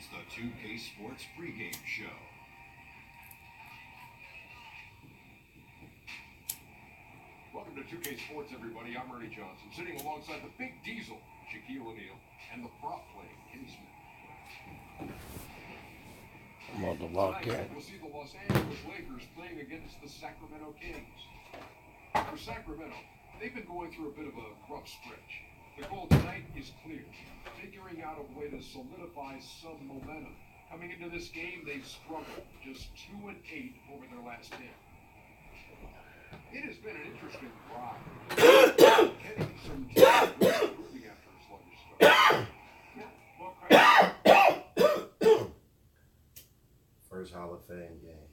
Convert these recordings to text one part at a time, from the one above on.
It's the 2K Sports pregame show. Welcome to 2K Sports, everybody. I'm Ernie Johnson, sitting alongside the Big Diesel, Shaquille O'Neal, and the prop playing Kenny Smith. I'm on the Wildcat. Tonight, we'll see the Los Angeles Lakers playing against the Sacramento Kings. For Sacramento, they've been going through a bit of a rough stretch. The goal tonight is clear, figuring out a way to solidify some momentum. Coming into this game, they've struggled, just 2-8 over their last 10. It has been an interesting ride. Getting some teams improving after a sluggish start. Yeah, well, First Hall of Fame game.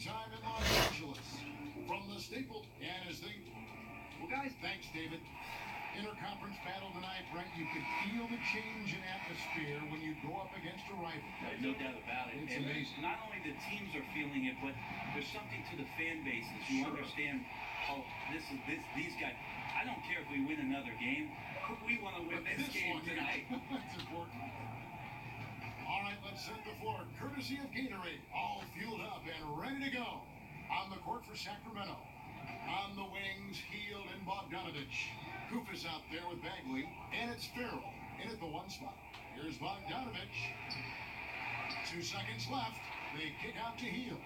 Time in Los Angeles from the Staples. And as they, well, guys, thanks, David. Interconference battle tonight, Brent. You could feel the change in atmosphere when you go up against a rival. No doubt about it. It's and amazing. Not only the teams are feeling it, but there's something to the fan bases who understand. Oh, these guys. I don't care if we win another game. We want to win this game tonight. That's important. All right, let's set the floor. Courtesy of Gatorade, all fueled up and ready to go. On the court for Sacramento. On the wings, Hield and Bogdanovich. Kufis out there with Bagley, and it's Farrell in at the one spot. Here's Bogdanovich. 2 seconds left. They kick out to Hield.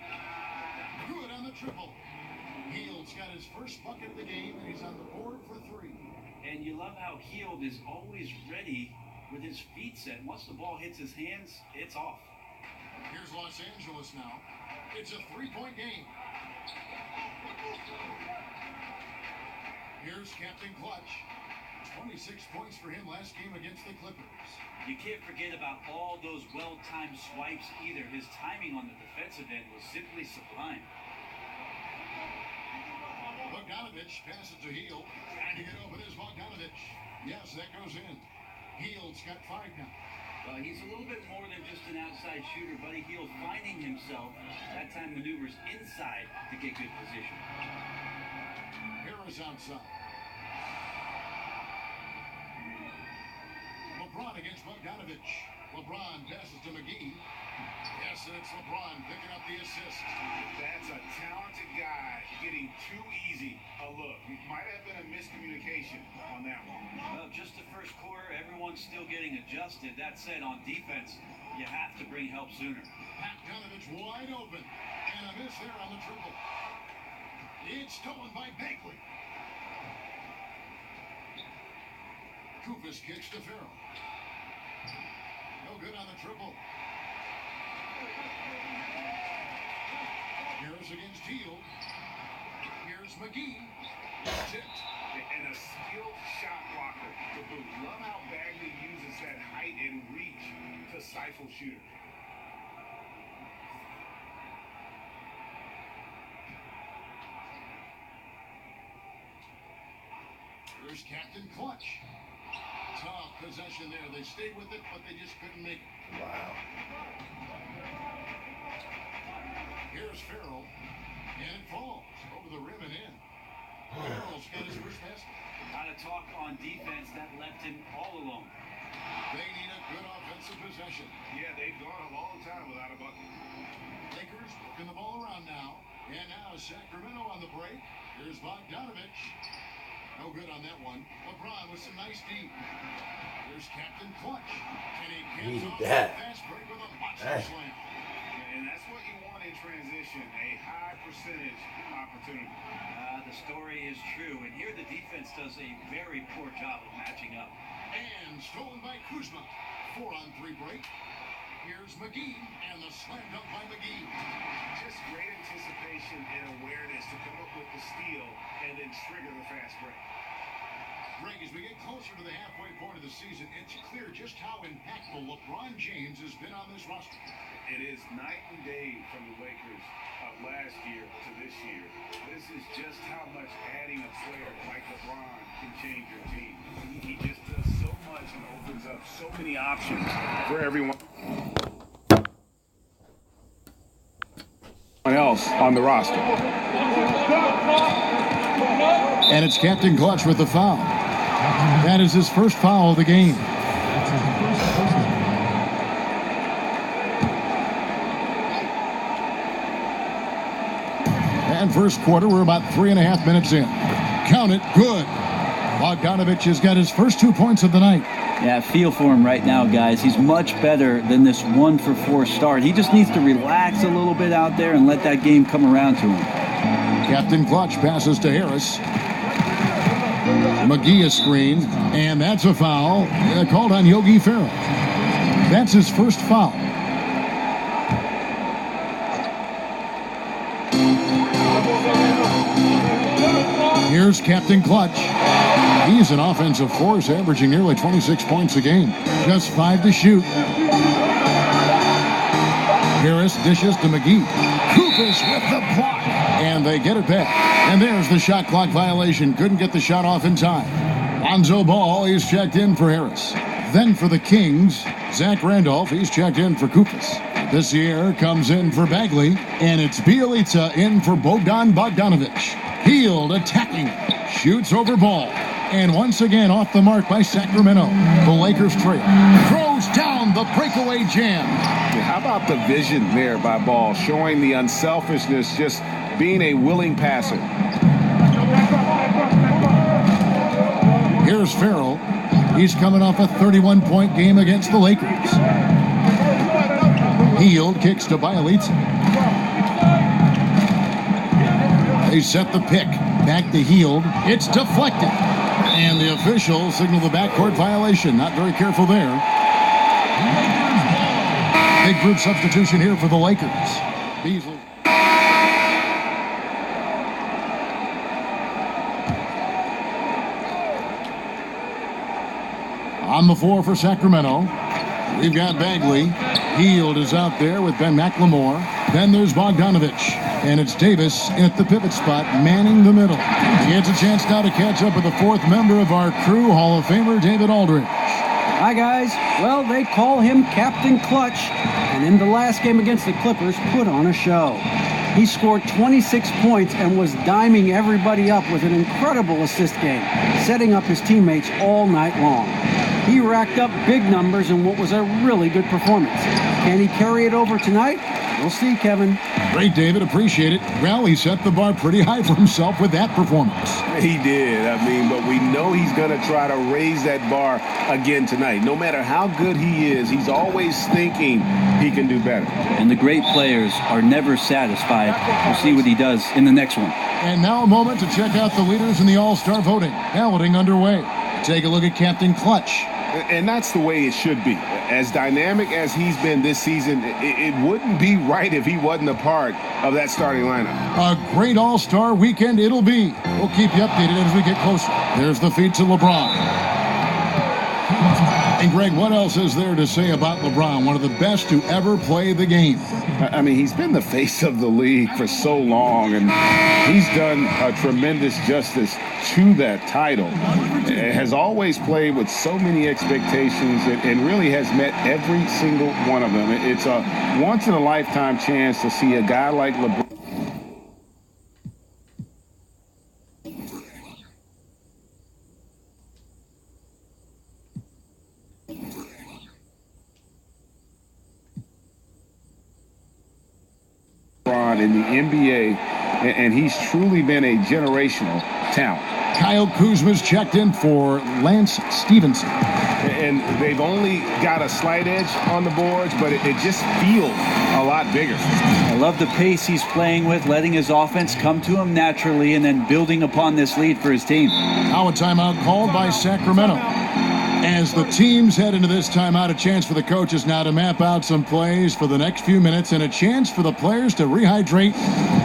Good on the triple. Hield's got his first bucket of the game, and he's on the board for 3. And you love how Hield is always ready with his feet set. Once the ball hits his hands, it's off. Here's Los Angeles now. It's a 3-point game. Here's Captain Clutch. 26 points for him last game against the Clippers. You can't forget about all those well-timed swipes either. His timing on the defensive end was simply sublime. Bogdanovich passes to Hield. Trying to get open is Bogdanovich. Yes, that goes in. Hield's got 5 now. Well, he's a little bit more than just an outside shooter, Buddy Hield finding himself. That time maneuvers inside to get good position. Harris outside. LeBron against Bogdanovich. LeBron passes to McGee. Yes, and it's LeBron picking up the assist. That's a talented guy getting too easy a look. Might have been a miscommunication on that one. Well, just the first quarter, everyone's still getting adjusted. That said, on defense, you have to bring help sooner. Bogdanovich wide open. And a miss there on the triple. It's stolen by Bagley. Kufis kicks to Farrell. No good on the triple. Harris against Hield. Here's McGee. Tipped. And a skilled shot blocker to boot. Love how Bagley uses that height and reach to stifle shooters. Here's Captain Clutch. Tough possession there. They stayed with it, but they just couldn't make it. Wow. Here's Farrell. And it falls over the rim and in. Farrell's got his first basket. Not a of talk on defense that left him all alone. They need a good offensive possession. Yeah, they've gone a long time without a bucket. Lakers working the ball around now. And now Sacramento on the break. Here's Bogdanovich. No good on that one. LeBron with some nice deep. Here's Captain Clutch. And he gets off that. the fast break with a monster slam. And that's what you want in transition, a high percentage opportunity. The story is true, and here the defense does a very poor job of matching up. And stolen by Kuzma. 4-on-3 break. Here's McGee, and the slam dunk by McGee. Just great anticipation and awareness to come up with the steal and then trigger the fast break. Greg, as we get closer to the halfway point of the season, it's clear just how impactful LeBron James has been on this roster. It is night and day from the Lakers of last year to this year. This is just how much adding a player like LeBron can change your team. He just does so much and opens up so many options for everyone else on the roster. And it's Captain Clutch with the foul. That is his first foul of the game. And first quarter, we're about 3.5 minutes in. Count it, good. Bogdanovich has got his first 2 points of the night. Yeah, feel for him right now, guys. He's much better than this 1-for-4 start. He just needs to relax a little bit out there and let that game come around to him. Captain Clutch passes to Harris. McGee is screened, and that's a foul called on Yogi Ferrell. That's his first foul. Here's Captain Clutch. He's an offensive force, averaging nearly 26 points a game. Just 5 to shoot. Harris dishes to McGee. Kufis with the block. And they get it back. And there's the shot clock violation. Couldn't get the shot off in time. Lonzo Ball, he's checked in for Harris. Then for the Kings, Zach Randolph, he's checked in for Kufis. This year comes in for Bagley. And it's Bjelica in for Bogdan Bogdanovich. Hield attacking. Shoots over Ball. And once again off the mark by Sacramento. The Lakers trail. Throws down the breakaway jam. How about the vision there by Ball, showing the unselfishness, just being a willing passer. Here's Ferrell. He's coming off a 31-point game against the Lakers. Hield kicks to Bjelica. They set the pick. Back to Hield. It's deflected. And the officials signal the backcourt violation. Not very careful there. Big group substitution here for the Lakers. Beasley. On the floor for Sacramento, we've got Bagley. Hield is out there with Ben McLemore. Then there's Bogdanovich. And it's Davis at the pivot spot, manning the middle. He gets a chance now to catch up with the fourth member of our crew, Hall of Famer David Aldridge. Hi, guys. Well, they call him Captain Clutch. And in the last game against the Clippers, put on a show. He scored 26 points and was diming everybody up with an incredible assist game, setting up his teammates all night long. He racked up big numbers in what was a really good performance. Can he carry it over tonight? We'll see, Kevin. Great, David. Appreciate it. Well, he set the bar pretty high for himself with that performance. He did. But we know he's going to try to raise that bar again tonight. No matter how good he is, he's always thinking he can do better. And the great players are never satisfied. We'll see what he does in the next one. And now a moment to check out the leaders in the All-Star voting. Balloting underway. Take a look at Captain Clutch. And that's the way it should be. As dynamic as he's been this season, it wouldn't be right if he wasn't a part of that starting lineup. A great All-Star weekend it'll be. We'll keep you updated as we get closer. There's the feed to LeBron. And Greg, what else is there to say about LeBron? One of the best to ever play the game. He's been the face of the league for so long, and he's done a tremendous justice to that title. Has always played with so many expectations and really has met every single one of them. It's a once-in-a-lifetime chance to see a guy like LeBron. LeBron in the NBA, and he's truly been a generational talent. Kyle Kuzma's checked in for Lance Stevenson. And they've only got a slight edge on the boards, but it just feels a lot bigger. I love the pace he's playing with, letting his offense come to him naturally and then building upon this lead for his team. Now a timeout called by Sacramento. As the teams head into this timeout, a chance for the coaches now to map out some plays for the next few minutes and a chance for the players to rehydrate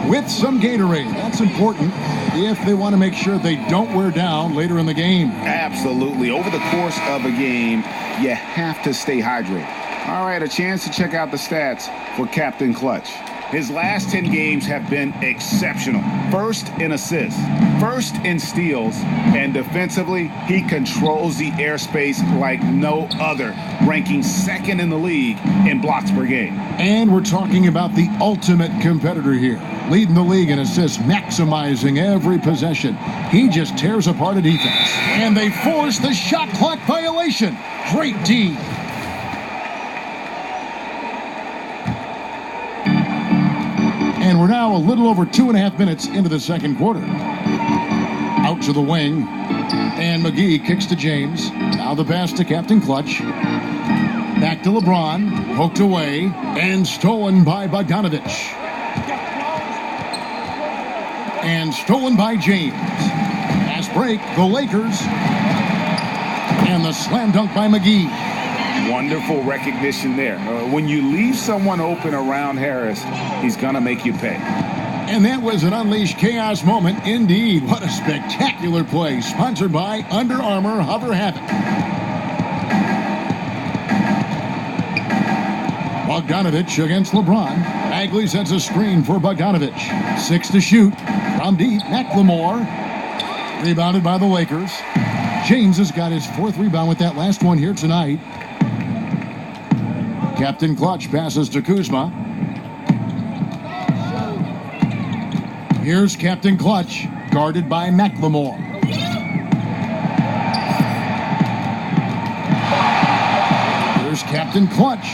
with some Gatorade. That's important if they want to make sure they don't wear down later in the game. Absolutely. Over the course of a game, you have to stay hydrated. All right, a chance to check out the stats for Captain Clutch. His last 10 games have been exceptional. First in assists, first in steals, and defensively, he controls the airspace like no other, ranking second in the league in blocks per game. And we're talking about the ultimate competitor here, leading the league in assists, maximizing every possession. He just tears apart a defense. And they force the shot clock violation. Great D. And we're now a little over 2.5 minutes into the second quarter. Out to the wing. And McGee kicks to James. Now the pass to Captain Clutch. Back to LeBron. Poked away. And stolen by Bogdanovich. And stolen by James. Fast break. The Lakers. And the slam dunk by McGee. Wonderful recognition there. When you leave someone open around Harris, he's going to make you pay. And that was an Unleashed Chaos moment indeed. What a spectacular play. Sponsored by Under Armour Hover Havoc. Bogdanovich against LeBron. Bagley sets a screen for Bogdanovich. 6 to shoot. From deep, McLemore. Rebounded by the Lakers. James has got his 4th rebound with that last one here tonight. Captain Clutch passes to Kuzma. Here's Captain Clutch, guarded by McLemore. Here's Captain Clutch.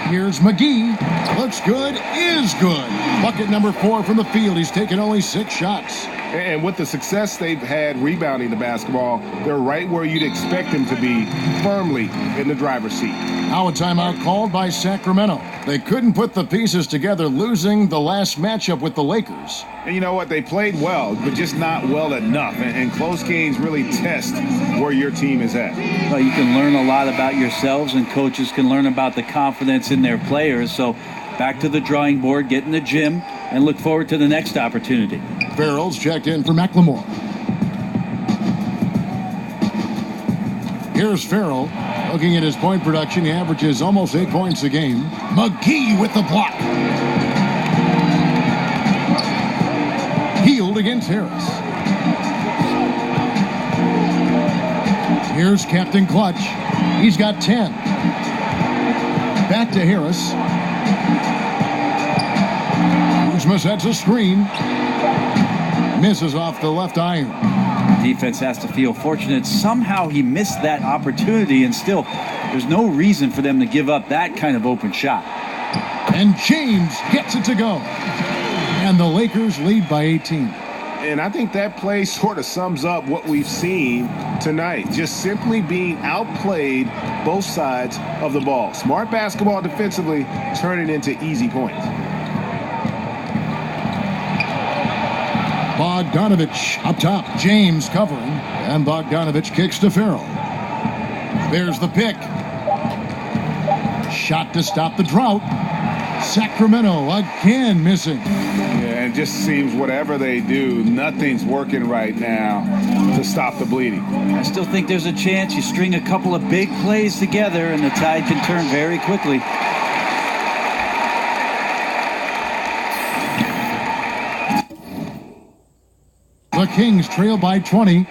Here's McGee. Looks good, is good. Bucket number 4 from the field. He's taken only 6 shots. And with the success they've had rebounding the basketball, they're right where you'd expect them to be, firmly in the driver's seat. Now a timeout called by Sacramento. They couldn't put the pieces together, losing the last matchup with the Lakers. And you know what? They played well, but just not well enough. And close games really test where your team is at. Well, you can learn a lot about yourselves, and coaches can learn about the confidence in their players. So back to the drawing board, get in the gym, and look forward to the next opportunity. Farrell's checked in for McLemore. Here's Farrell. Looking at his point production, he averages almost 8 points a game. McGee with the block. Healed against Harris. Here's Captain Clutch. He's got 10. Back to Harris. Kuzma sets a screen. Misses off the left iron. Defense has to feel fortunate. Somehow he missed that opportunity, and still, there's no reason for them to give up that kind of open shot. And James gets it to go. And the Lakers lead by 18. And I think that play sort of sums up what we've seen tonight. Just simply being outplayed both sides of the ball. Smart basketball defensively, turning into easy points. Bogdanovich up top. James covering. And Bogdanovich kicks to Farrell. There's the pick. Shot to stop the drought. Sacramento again missing. Yeah, it just seems whatever they do, nothing's working right now to stop the bleeding. I still think there's a chance you string a couple of big plays together and the tide can turn very quickly. The Kings trail by 20.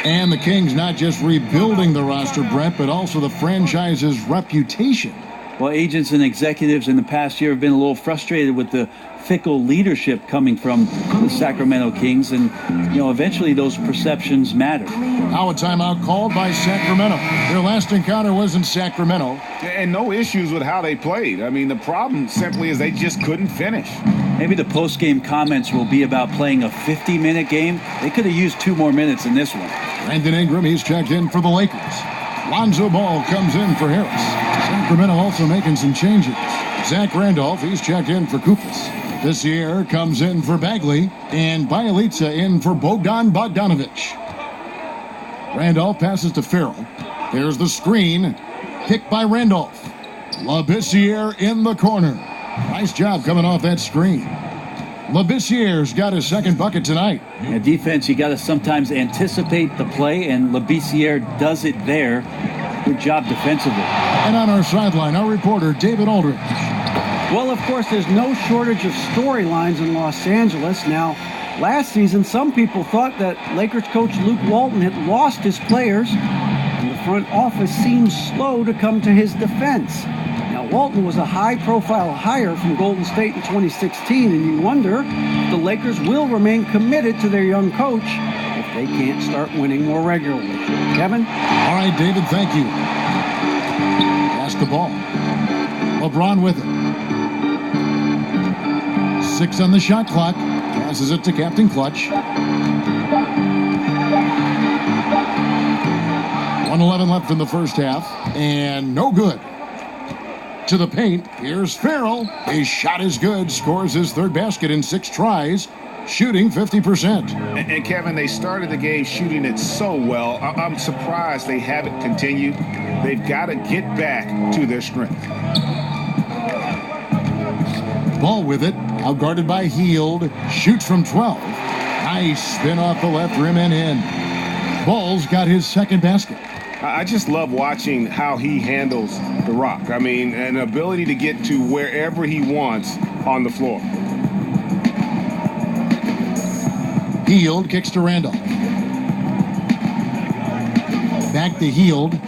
And the Kings not just rebuilding the roster, Brett, but also the franchise's reputation. Well, agents and executives in the past year have been a little frustrated with the fickle leadership coming from the Sacramento Kings, and eventually those perceptions matter. Now a timeout called by Sacramento. Their last encounter was in Sacramento. And no issues with how they played. I mean, the problem simply is they just couldn't finish. Maybe the post-game comments will be about playing a 50-minute game. They could have used 2 more minutes in this one. Brandon Ingram, he's checked in for the Lakers. Lonzo Ball comes in for Harris. Sacramento also making some changes. Zach Randolph, he's checked in for Koufos. This year comes in for Bagley, and Bjelica in for Bogdan Bogdanovic. Randolph passes to Farrell. There's the screen, picked by Randolph. Labissiere in the corner. Nice job coming off that screen. Labissiere's got his second bucket tonight. Yeah, defense, you got to sometimes anticipate the play, and Labissiere does it there. Good job defensively. And on our sideline, our reporter, David Aldridge. Well, of course, there's no shortage of storylines in Los Angeles. Now, last season, some people thought that Lakers coach Luke Walton had lost his players, and the front office seemed slow to come to his defense. Now, Walton was a high-profile hire from Golden State in 2016, and you wonder if the Lakers will remain committed to their young coach if they can't start winning more regularly. Kevin? All right, David, thank you. Pass the ball. LeBron with it. 6 on the shot clock. Passes it to Captain Clutch. 1:11 left in the first half, and no good. To the paint, here's Farrell. His shot is good, scores his third basket in 6 tries, shooting 50%. And Kevin, they started the game shooting it so well. I'm surprised they haven't continued. They've got to get back to their strength. Ball with it, outguarded by Hield, shoots from 12. Nice spin off the left rim and in. Ball's got his second basket. I just love watching how he handles the rock. I mean, an ability to get to wherever he wants on the floor. Hield kicks to Randolph. Back to Hield.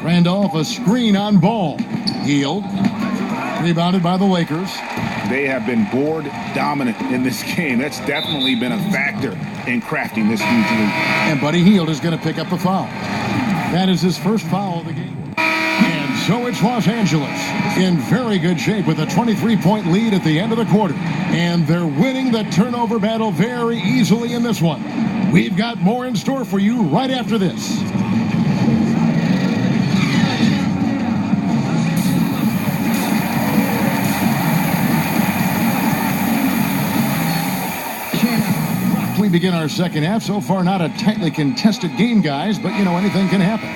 Randolph, a screen on Ball. Hield, rebounded by the Lakers. They have been board dominant in this game. That's definitely been a factor in crafting this huge lead. And Buddy Hield is going to pick up a foul. That is his first foul of the game. And so it's Los Angeles in very good shape with a 23-point lead at the end of the quarter. And they're winning the turnover battle very easily in this one. We've got more in store for you right after this. We begin our second half. So far, not a tightly contested game, guys, but anything can happen.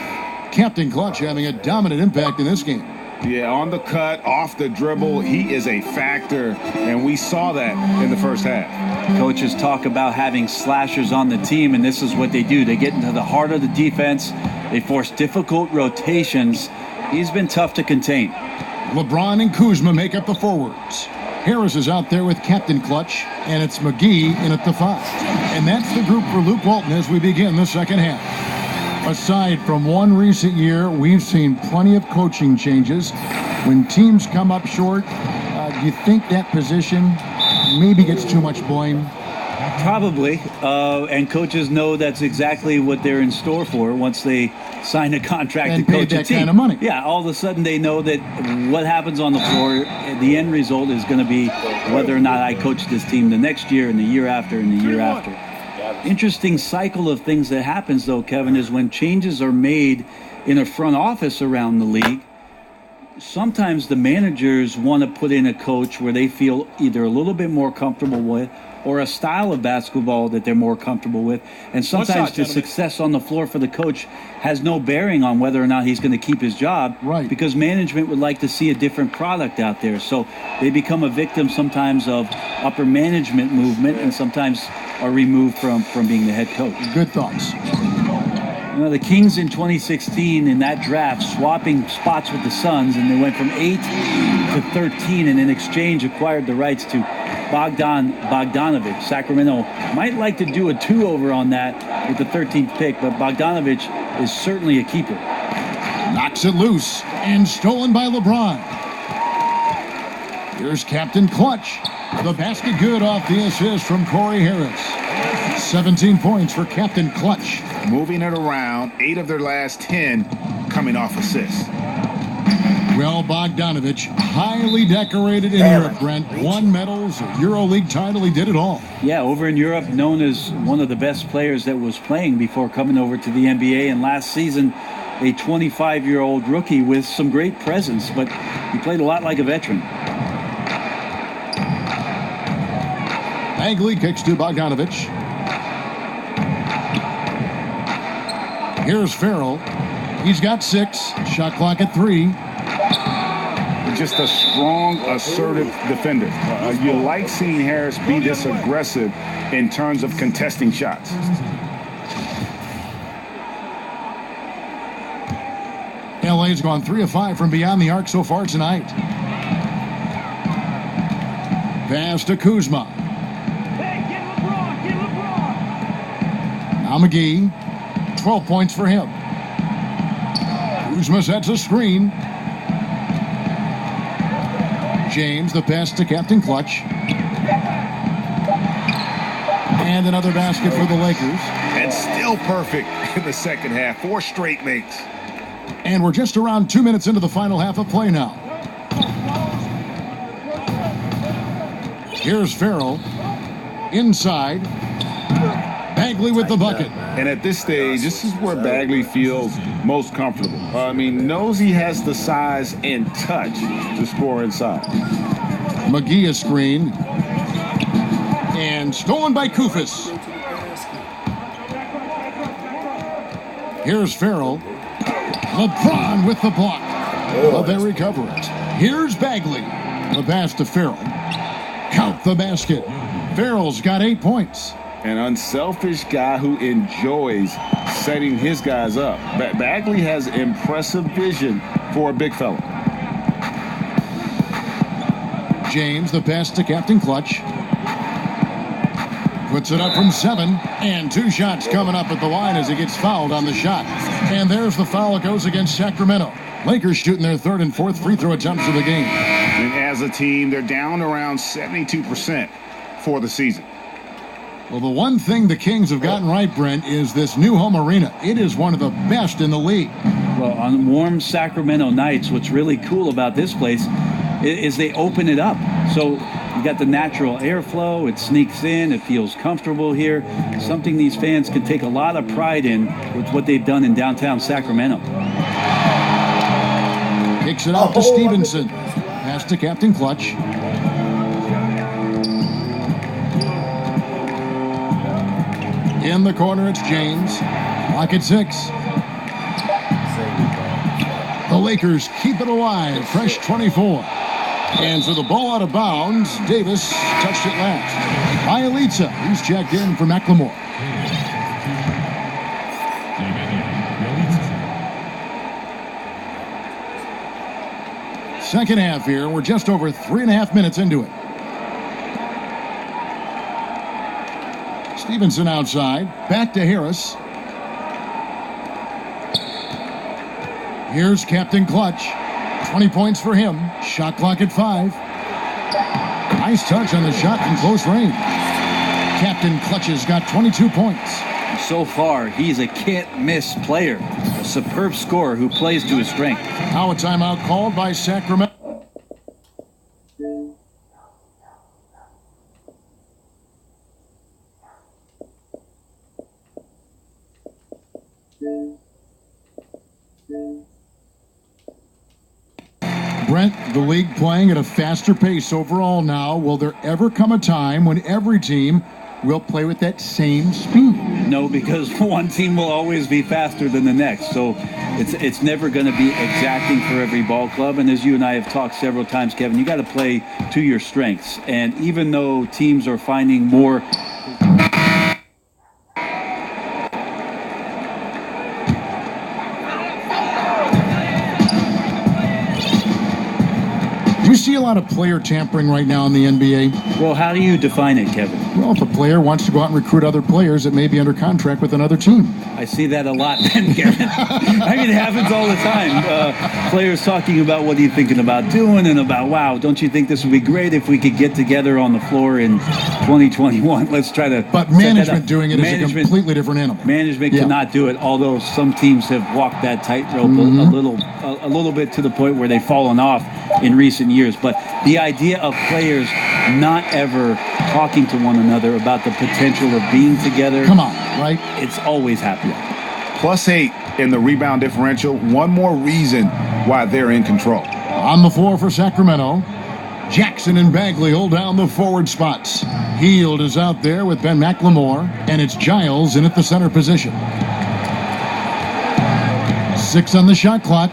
Captain Clutch having a dominant impact in this game. Yeah, on the cut, off the dribble, he is a factor, and we saw that in the first half. Coaches talk about having slashers on the team, and this is what they do. They get into the heart of the defense. They force difficult rotations. He's been tough to contain. LeBron and Kuzma make up the forwards. Harris is out there with Captain Clutch, and it's McGee in at the 5. And that's the group for Luke Walton as we begin the second half. Aside from one recent year, we've seen plenty of coaching changes. When teams come up short, do you think that position maybe gets too much blame? Probably, and coaches know that's exactly what they're in store for once they sign a contract and to coach that a team. Kind of money. Yeah, all of a sudden they know that what happens on the floor, the end result is going to be whether or not I coach this team the next year and the year after and the year after. Interesting cycle of things that happens, though, Kevin, is when changes are made in a front office around the league, sometimes the managers want to put in a coach where they feel either a little bit more comfortable with or a style of basketball that they're more comfortable with. And sometimes the success on the floor for the coach has no bearing on whether or not he's going to keep his job. Right. Because management would like to see a different product out there. So they become a victim sometimes of upper management movement and sometimes are removed from being the head coach. Good thoughts. The Kings in 2016 in that draft swapping spots with the Suns, and they went from 8 to 13 and in exchange acquired the rights to Bogdan Bogdanovic. Sacramento might like to do a 2-over on that with the 13th pick, but Bogdanovic is certainly a keeper. Knocks it loose and stolen by LeBron. Here's Captain Clutch. The basket good off the assist from Corey Harris. 17 points for Captain Clutch. Moving it around, 8 of their last 10 coming off assists. Well, Bogdanovich, highly decorated in Europe, Brent. Won medals, a EuroLeague title, he did it all. Yeah, over in Europe, known as one of the best players that was playing before coming over to the NBA. And last season, a 25-year-old rookie with some great presence, but he played a lot like a veteran. Bagley kicks to Bogdanovich. Here's Farrell. He's got 6. Shot clock at 3. Just a strong, assertive defender. You like seeing Harris be this aggressive in terms of contesting shots. LA's gone 3 of 5 from beyond the arc so far tonight. Pass to Kuzma. Now McGee. 12 points for him. Kuzma sets a screen. James, the pass to Captain Clutch. And another basket for the Lakers. And still perfect in the second half. 4 straight makes. And we're just around 2 minutes into the final half of play now. Here's Farrell. Inside. Bagley with the bucket. And at this stage, this is where Bagley feels most comfortable. Knows he has the size and touch to score inside. McGee a screen. And stolen by Koufos. Here's Farrell. LeBron with the block. But they recover it. Here's Bagley. The pass to Farrell. Count the basket. Farrell's got 8 points. An unselfish guy who enjoys setting his guys up. Bagley has impressive vision for a big fella. James, the pass to Captain Clutch. Puts it up from 7. And 2 shots coming up at the line as he gets fouled on the shot. And there's the foul that goes against Sacramento. Lakers shooting their 3rd and 4th free throw attempts of the game. And as a team, they're down around 72% for the season. Well, the one thing the Kings have gotten right, Brent, is this new home arena. It is one of the best in the league. Well, on warm Sacramento nights, what's really cool about this place is they open it up. So you got the natural airflow. It sneaks in. It feels comfortable here. Something these fans can take a lot of pride in with what they've done in downtown Sacramento. Kicks it out to Stevenson. Pass to Captain Clutch. In the corner, it's James. Clock at 6. The Lakers keep it alive. Fresh 24. And so the ball out of bounds. Davis touched it last. Bielitsa, he's checked in for McLemore. Second half here. We're just over 3.5 minutes into it. Stevenson outside. Back to Harris. Here's Captain Clutch. 20 points for him. Shot clock at 5. Nice touch on the shot from close range. Captain Clutch has got 22 points. So far, he's a can't-miss player. A superb scorer who plays to his strength. Now a timeout called by Sacramento. Brent, the league playing at a faster pace overall now. Will there ever come a time when every team will play with that same speed? No, because one team will always be faster than the next. So it's never going to be exacting for every ball club. And as you and I have talked several times, Kevin, you got to play to your strengths. And even though teams are finding more Do you see a lot of player tampering right now in the NBA? Well, how do you define it, Kevin? Well, if a player wants to go out and recruit other players that may be under contract with another team. I see that a lot, Ben Garrett. I mean, it happens all the time. Players talking about what are you thinking about doing and about, wow, don't you think this would be great if we could get together on the floor in 2021? Let's try to. But management doing it is a completely different animal. Management cannot do it, although some teams have walked that tightrope a little bit to the point where they've fallen off in recent years. But the idea of players not ever talking to one another about the potential of being together. Come on, right? It's always happening. +8 in the rebound differential. One more reason why they're in control. On the floor for Sacramento, Jackson and Bagley hold down the forward spots. Hield is out there with Ben McLemore, and it's Giles in at the center position. 6 on the shot clock.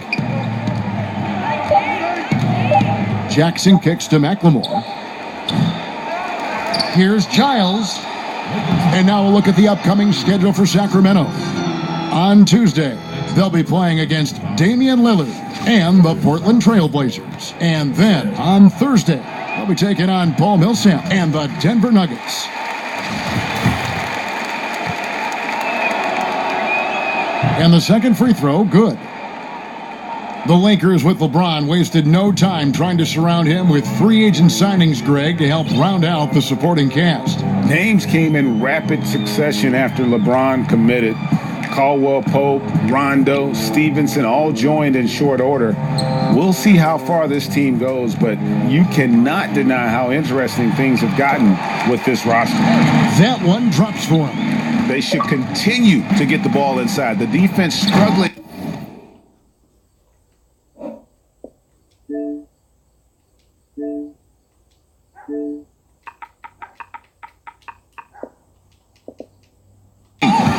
Jackson kicks to McLemore. Here's Giles. And now we'll look at the upcoming schedule for Sacramento. On Tuesday, they'll be playing against Damian Lillard and the Portland Trail Blazers. And then on Thursday, they'll be taking on Paul Millsap and the Denver Nuggets. And the second free throw, good. The Lakers with LeBron wasted no time trying to surround him with free agent signings, Greg, to help round out the supporting cast. Names came in rapid succession after LeBron committed. Caldwell Pope, Rondo, Stevenson all joined in short order. We'll see how far this team goes, but you cannot deny how interesting things have gotten with this roster. That one drops for him. They should continue to get the ball inside. The defense struggling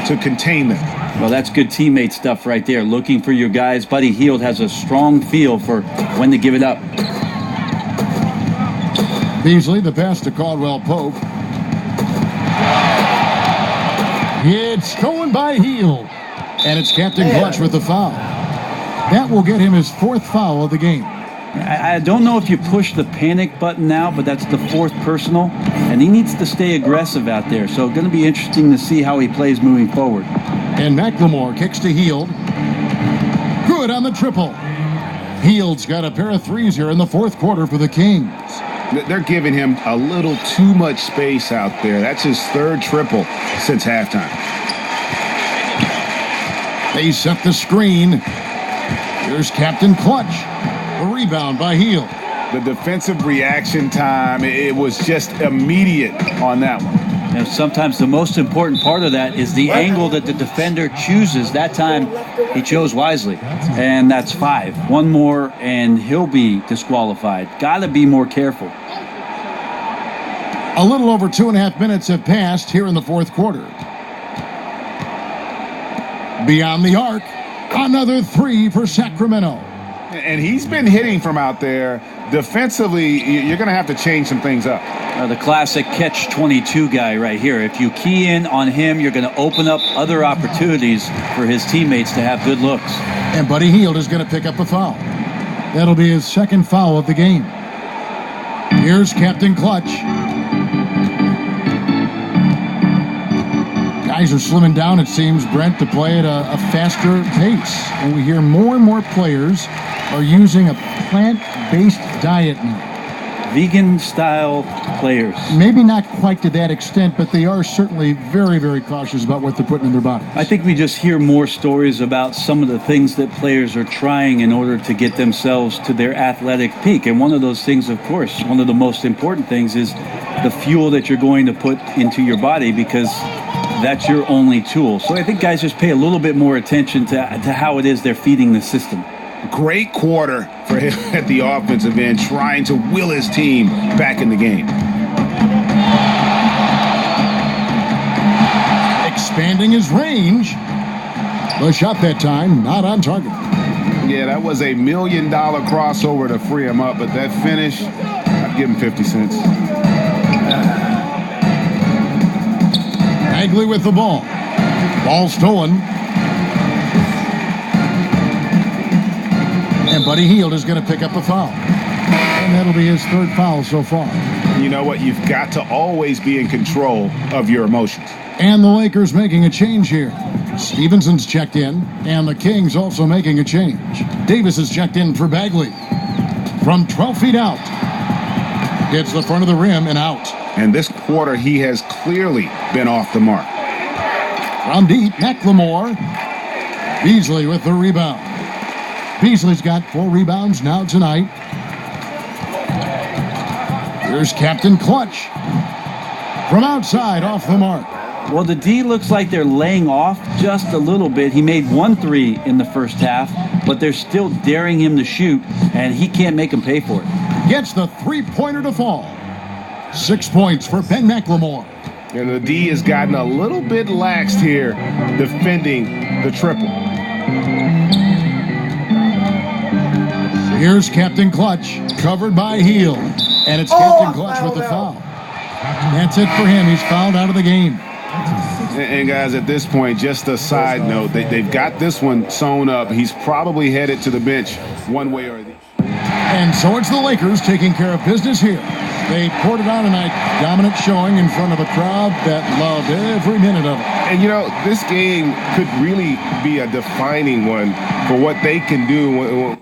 to contain them. Well, that's good teammate stuff right there. Looking for your guys. Buddy Hield has a strong feel for when to give it up. Beasley, the pass to Caldwell Pope. It's going by Hield. And it's Captain Clutch with the foul. That will get him his 4th foul of the game. I don't know if you push the panic button now, but that's the 4th personal, and he needs to stay aggressive out there. So going to be interesting to see how he plays moving forward. And McLemore kicks to Hield. Good on the triple. Hield's got a pair of threes here in the 4th quarter for the Kings. They're giving him a little too much space out there. That's his 3rd triple since halftime. They set the screen. Here's Captain Clutch. A rebound by Hield. The defensive reaction time, it was just immediate on that one. And sometimes the most important part of that is the angle that the defender chooses. That time, he chose wisely. And that's 5. One more, and he'll be disqualified. Got to be more careful. A little over 2.5 minutes have passed here in the 4th quarter. Beyond the arc, another 3 for Sacramento. And he's been hitting from out there. Defensively, you're going to have to change some things up. The classic catch-22 guy right here. If you key in on him, you're going to open up other opportunities for his teammates to have good looks. And Buddy Hield is going to pick up a foul. That'll be his 2nd foul of the game. Here's Captain Clutch. Guys are slimming down, it seems, Brent, to play at a faster pace. And we hear more and more players are using a plant-based diet now. Vegan-style players. Maybe not quite to that extent, but they are certainly very, very cautious about what they're putting in their bodies. I think we just hear more stories about some of the things that players are trying in order to get themselves to their athletic peak. And one of those things, of course, one of the most important things is the fuel that you're going to put into your body, because that's your only tool. So I think guys just pay a little bit more attention to how it is they're feeding the system. Great quarter for him at the offensive end, trying to will his team back in the game. Expanding his range. The shot that time, not on target. Yeah, that was $1 million crossover to free him up, but that finish, I'd give him 50 cents. Bagley with the ball. Ball stolen. And Buddy Hield is going to pick up a foul. And that'll be his 3rd foul so far. And you know what? You've got to always be in control of your emotions. And the Lakers making a change here. Stevenson's checked in, and the Kings also making a change. Davis is checked in for Bagley. From 12 feet out. Hits the front of the rim and out. And this quarter, he has clearly been off the mark. From deep, McLemore. Beasley with the rebound. Beasley's got 4 rebounds now tonight. Here's Captain Clutch. From outside, off the mark. Well, the D looks like they're laying off just a little bit. He made 1 3 in the first half, but they're still daring him to shoot, and he can't make them pay for it. Gets the three-pointer to fall. 6 points for Ben McLemore. And the D has gotten a little bit laxed here defending the triple. Here's Captain Clutch, covered by Heel. And it's Captain Clutch with the foul. That's it for him. He's fouled out of the game. And guys, at this point, just a side note, they've got this one sewn up. He's probably headed to the bench one way or the other. And so it's the Lakers taking care of business here. They poured it on tonight, dominant showing in front of a crowd that loved every minute of it. And you know, this game could really be a defining one for what they can do.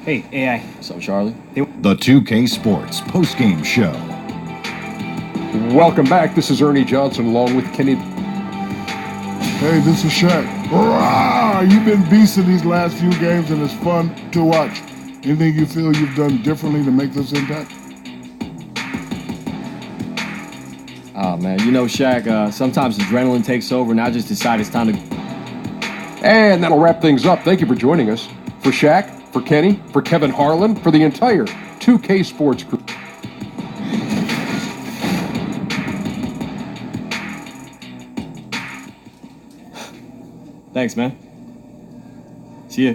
Hey, AI. What's up, Charlie? The 2K Sports postgame show. Welcome back. This is Ernie Johnson along with Kenny. Hey, this is Shaq. Hurrah! You've been beasting these last few games, and it's fun to watch. Anything you feel you've done differently to make this impact? Oh, man. You know, Shaq, sometimes adrenaline takes over, and I just decide it's time to... And that'll wrap things up. Thank you for joining us. For Shaq, for Kenny, for Kevin Harlan, for the entire 2K Sports crew. Thanks, man. See ya.